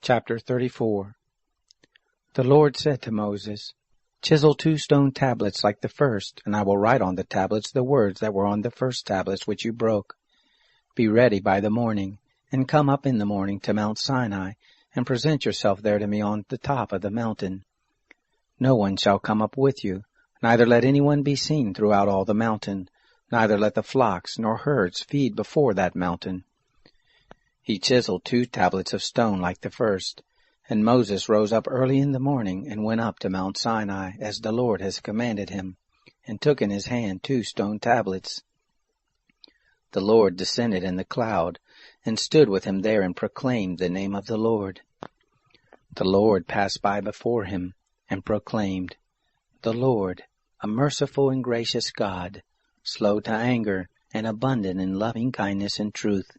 Chapter 34. The Lord said to Moses, Chisel 2 stone tablets like the first, and I will write on the tablets the words that were on the first tablets which you broke. Be ready by the morning, and come up in the morning to Mount Sinai, and present yourself there to me on the top of the mountain. No one shall come up with you, neither let anyone be seen throughout all the mountain, neither let the flocks nor herds feed before that mountain. He chiseled 2 tablets of stone like the first, and Moses rose up early in the morning and went up to Mount Sinai, as the Lord has commanded him, and took in his hand 2 stone tablets. The Lord descended in the cloud, and stood with him there and proclaimed the name of the Lord. The Lord passed by before him, and proclaimed, The Lord, a merciful and gracious God, slow to anger, and abundant in loving kindness and truth,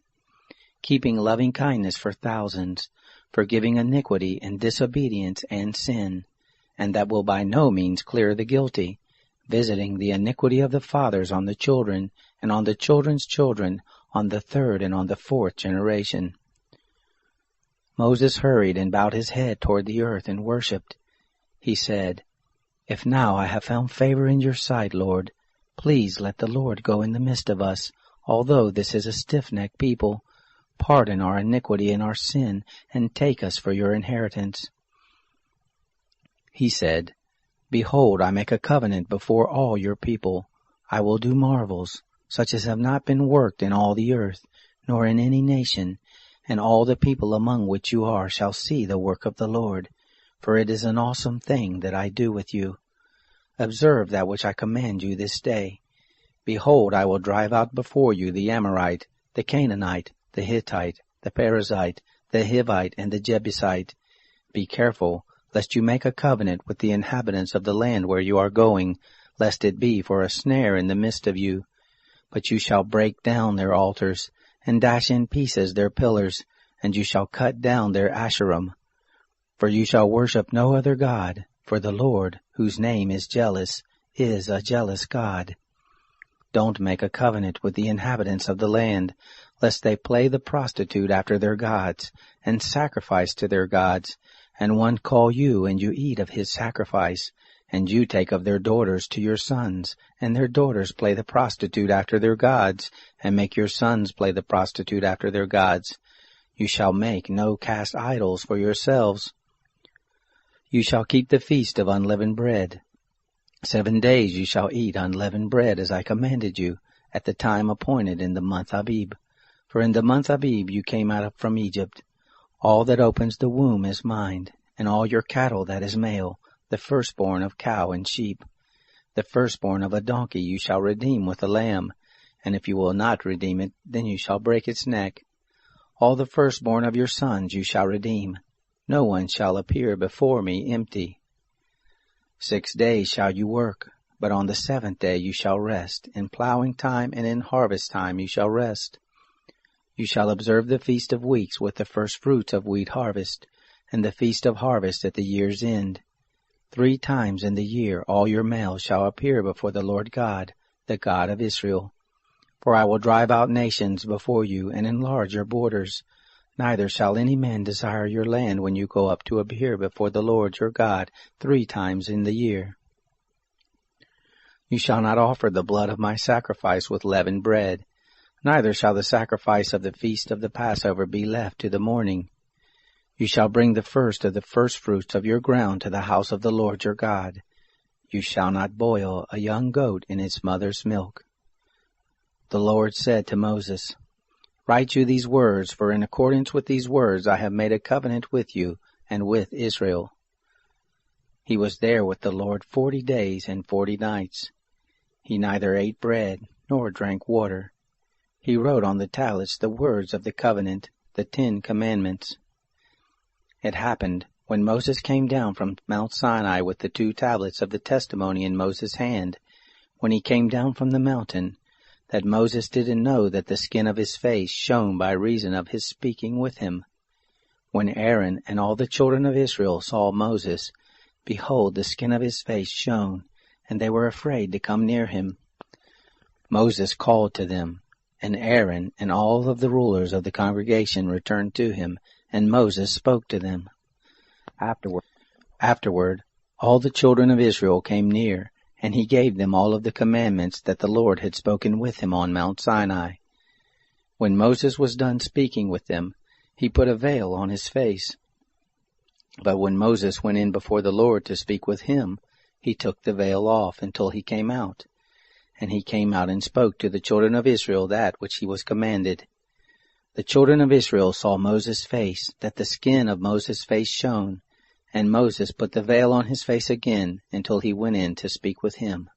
keeping loving kindness for thousands, forgiving iniquity and disobedience and sin, and that will by no means clear the guilty, visiting the iniquity of the fathers on the children, and on the children's children, on the 3rd and on the 4th generation. Moses hurried and bowed his head toward the earth and worshipped. He said, If now I have found favor in your sight, Lord, please let the Lord go in the midst of us, although this is a stiff-necked people. Pardon our iniquity and our sin, and take us for your inheritance. He said, Behold, I make a covenant before all your people. I will do marvels, such as have not been worked in all the earth, nor in any nation, and all the people among which you are shall see the work of the Lord, for it is an awesome thing that I do with you. Observe that which I command you this day. Behold, I will drive out before you the Amorite, the Canaanite, the Hittite, the Perizzite, the Hivite, and the Jebusite. Be careful, lest you make a covenant with the inhabitants of the land where you are going, lest it be for a snare in the midst of you. But you shall break down their altars, and dash in pieces their pillars, and you shall cut down their Asherim. For you shall worship no other God, for the Lord, whose name is jealous, is a jealous God. Don't make a covenant with the inhabitants of the land, lest they play the prostitute after their gods, and sacrifice to their gods, and one call you, and you eat of his sacrifice, and you take of their daughters to your sons, and their daughters play the prostitute after their gods, and make your sons play the prostitute after their gods. You shall make no cast idols for yourselves. You shall keep the feast of unleavened bread. 7 days you shall eat unleavened bread, as I commanded you, at the time appointed in the month Abib. For in the month Abib you came out from Egypt. All that opens the womb is mine, and all your cattle that is male, the firstborn of cow and sheep. The firstborn of a donkey you shall redeem with a lamb, and if you will not redeem it, then you shall break its neck. All the firstborn of your sons you shall redeem. No one shall appear before me empty. 6 days shall you work, but on the 7th day you shall rest. In plowing time and in harvest time you shall rest. You shall observe the feast of weeks with the first fruits of wheat harvest, and the feast of harvest at the year's end. 3 times in the year all your males shall appear before the Lord God, the God of Israel. For I will drive out nations before you, and enlarge your borders. Neither shall any man desire your land when you go up to appear before the Lord your God 3 times in the year. You shall not offer the blood of my sacrifice with leavened bread, neither shall the sacrifice of the feast of the Passover be left to the morning. You shall bring the first of the firstfruits of your ground to the house of the Lord your God. You shall not boil a young goat in its mother's milk. The Lord said to Moses, Write you these words, for in accordance with these words I have made a covenant with you and with Israel. He was there with the Lord 40 days and 40 nights. He neither ate bread nor drank water. He wrote on the tablets the words of the covenant, the 10 commandments. It happened, when Moses came down from Mount Sinai with the 2 tablets of the testimony in Moses' hand, when he came down from the mountain, that Moses didn't know that the skin of his face shone by reason of his speaking with him. When Aaron and all the children of Israel saw Moses, behold, the skin of his face shone, and they were afraid to come near him. Moses called to them, and Aaron and all of the rulers of the congregation returned to him, and Moses spoke to them. Afterward, all the children of Israel came near, and he gave them all of the commandments that the Lord had spoken with him on Mount Sinai. When Moses was done speaking with them, he put a veil on his face. But when Moses went in before the Lord to speak with him, he took the veil off until he came out. And he came out and spoke to the children of Israel that which he was commanded. The children of Israel saw Moses' face, that the skin of Moses' face shone, and Moses put the veil on his face again until he went in to speak with him.